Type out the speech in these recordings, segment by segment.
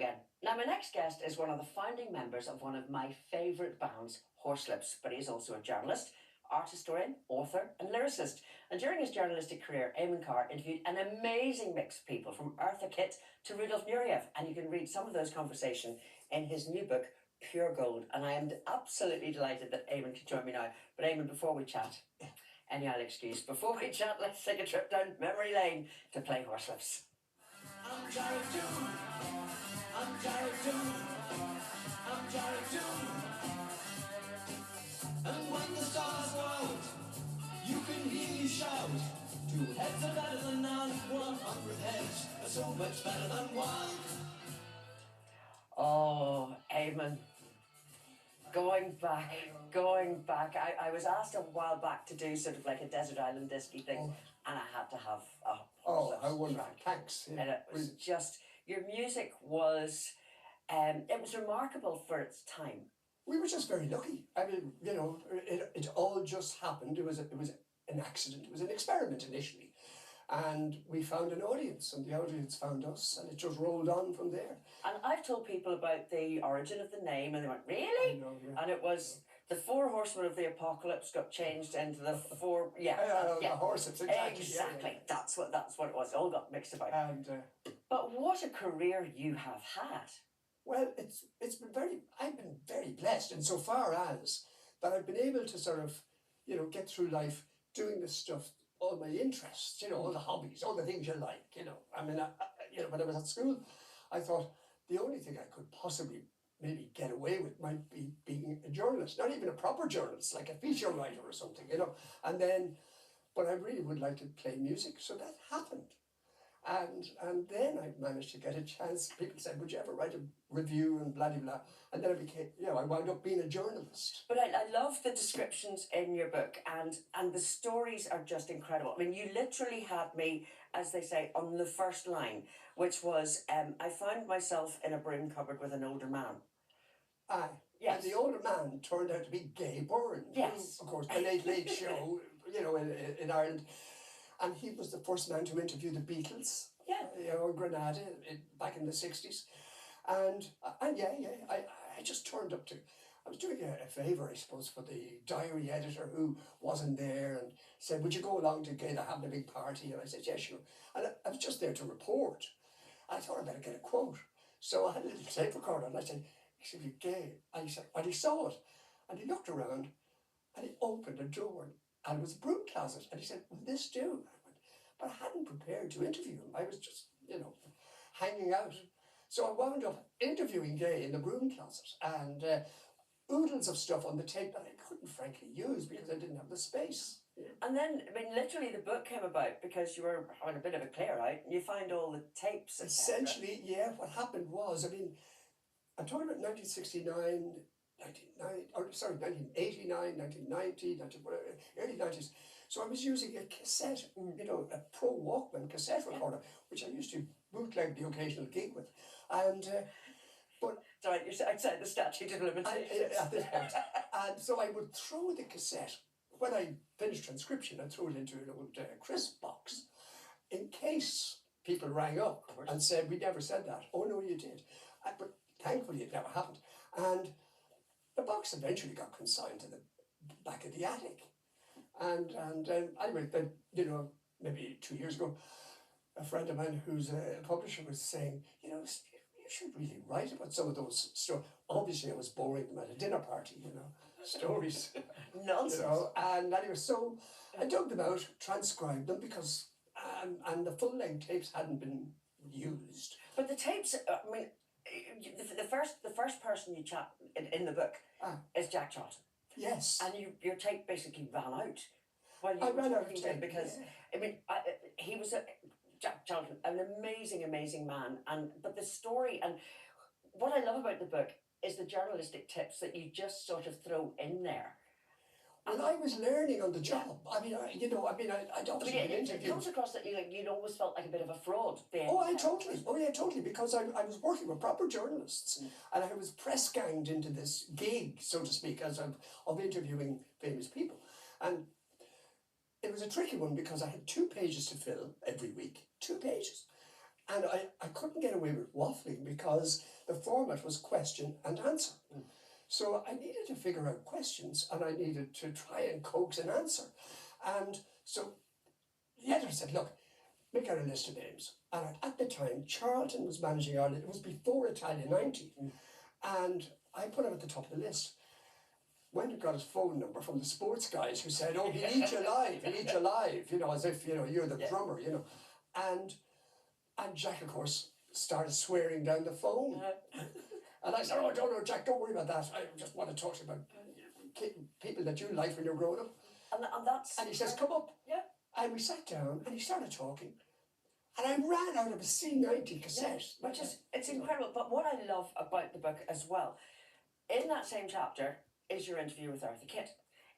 again. Now, my next guest is one of the founding members of one of my favourite bands, Horslips, but he's also a journalist, art historian, author, and lyricist. And during his journalistic career, Eamon Carr interviewed an amazing mix of people, from Eartha Kitt to Rudolf Nureyev, and you can read some of those conversations in his new book, Pure Gold. And I am absolutely delighted that Eamon could join me now. But Eamon, before we chat, any old excuse, before we chat, let's take a trip down memory lane to play Horslips. I'm Jared Doon. I'm Jared Doon. I'm Jared Doon. And when the stars go out, you can hear me shout. 2 heads are better than none. 100 heads are so much better than one. Oh, Eamon. Going back. I was asked a while back to do sort of like a desert island disky thing, and I had to have a how wonderful. Thanks. Yeah. And it was just, your music was, it was remarkable for its time. We were just very lucky. I mean, you know, it all just happened. It was an accident. It was an experiment initially. And we found an audience, and the audience found us, and it just rolled on from there. And I've told people about the origin of the name, and they went, really? I know, yeah. And it was the 4 horsemen of the apocalypse got changed into the 4, The horses, exactly. Exactly. Yeah. That's what it was. It all got mixed about. And but what a career you have had. well, it's been I've been very blessed insofar as that I've been able to sort of, you know, get through life doing this stuff, all my interests, you know, all the hobbies, all the things you like, you know. I mean, you know, when I was at school, I thought the only thing I could possibly maybe get away with might be being a journalist, not even a proper journalist, like a feature writer or something, you know. And then, but I really would like to play music, so that happened. And then I managed to get a chance. People said, would you ever write a review and blah, blah, blah. And then I became, you know, I wound up being a journalist. But I love the descriptions in your book, and the stories are just incredible. I mean, you literally had me, as they say, on the first line, which was, I found myself in a broom cupboard with an older man. Aye. Yes. And the older man turned out to be Gay Byrne. Yes. Of course, the Late Late Show, you know, in Ireland. And he was the first man to interview the Beatles. Yeah. You know, in Grenada back in the 60s. And I just turned up to, I was doing a favour, I suppose, for the diary editor who wasn't there, and said, would you go along to Gay, they're having a big party? And I said, yeah, sure. And I was just there to report. I thought I better get a quote. So I had a little tape recorder, and I said, excuse me, Gay. And he saw it. And he looked around, and he opened a door, and it was a broom closet. And he said, will this do? I went, but I hadn't prepared to interview him. I was just, you know, hanging out. So I wound up interviewing Gay in the broom closet, and oodles of stuff on the tape that I couldn't frankly use because I didn't have the space. Yeah. And then, I mean, literally the book came about because you were having a bit of a clear out, and you found all the tapes. Essentially, yeah, what happened was, I mean, I'm talking about 1969, 1989, 1990, early 90s. So I was using a cassette, you know, a Pro Walkman cassette recorder, which I used to bootleg the occasional gig with. And, but... Sorry, you're outside the statute of limitations. At this point. And so I would throw the cassette, when I finished transcription, I'd throw it into an old crisp box, in case people rang up and said, we never said that. Oh, no, you did. But thankfully it never happened. And the box eventually got consigned to the back of the attic. And anyway, then, you know, maybe 2 years ago, a friend of mine who's a publisher was saying, you know, you should really write about some of those stories. Obviously, I was boring them at a dinner party, you know, stories. Nonsense. You know, and anyway, so I dug them out, transcribed them, because, and the full-length tapes hadn't been used. But the tapes, I mean, the first person you chat in the book is Jack Charlton. Yes. And your tape basically ran out. Well, I ran out of tape because, yeah. I mean, he was Jack Charlton, an amazing man. But the story, and what I love about the book is the journalistic tips that you just sort of throw in there. Well, I was learning on the job. I mean, I'd obviously been interviewed. It comes across that you always felt like a bit of a fraud. Totally. Because I was working with proper journalists, and I was press ganged into this gig, so to speak, of interviewing famous people. And it was a tricky one because I had 2 pages to fill every week. 2 pages. And I couldn't get away with waffling because the format was question and answer. So I needed to figure out questions, and I needed to try and coax an answer. And so the editor said, look, make out a list of names. And at the time, Charlton was managing Ireland. It was before Italia 90. And I put him at the top of the list. Went and got his phone number from the sports guys who said, oh, he'll eat you alive, he'll eat you alive, you know, as if, you know, you're the drummer, you know. And Jack, of course, started swearing down the phone. And I said, oh, no, Jack, don't worry about that. I just want to talk to you about people that you liked when you were growing up. And he says, come up. Yeah. And we sat down and he started talking. And I ran out of a C90 cassette. Yeah, which is, it's incredible. But what I love about the book as well, in that same chapter is your interview with Arthur Kitt.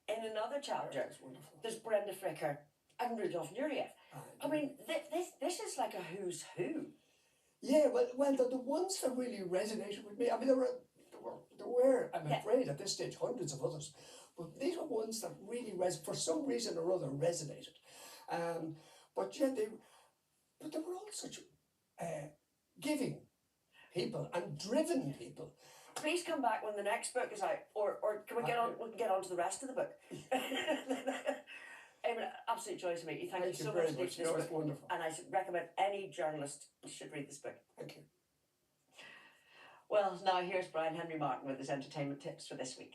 In another chapter, there's Brenda Fricker and Rudolf Nureyev. I mean, this is like a who's who. Yeah, well, the ones that really resonated with me, I mean, there were, I'm afraid, at this stage, hundreds of others. But these were ones that really, for some reason or other, resonated. But yeah, they were all such giving people and driven people. Please come back when the next book is out, or can we get on? We can get on to the rest of the book. Eamon, absolute joy to meet you. Thank you so much for this book. It's wonderful. And I recommend any journalist should read this book. Thank you. Well, now here's Brian Henry Martin with his entertainment tips for this week.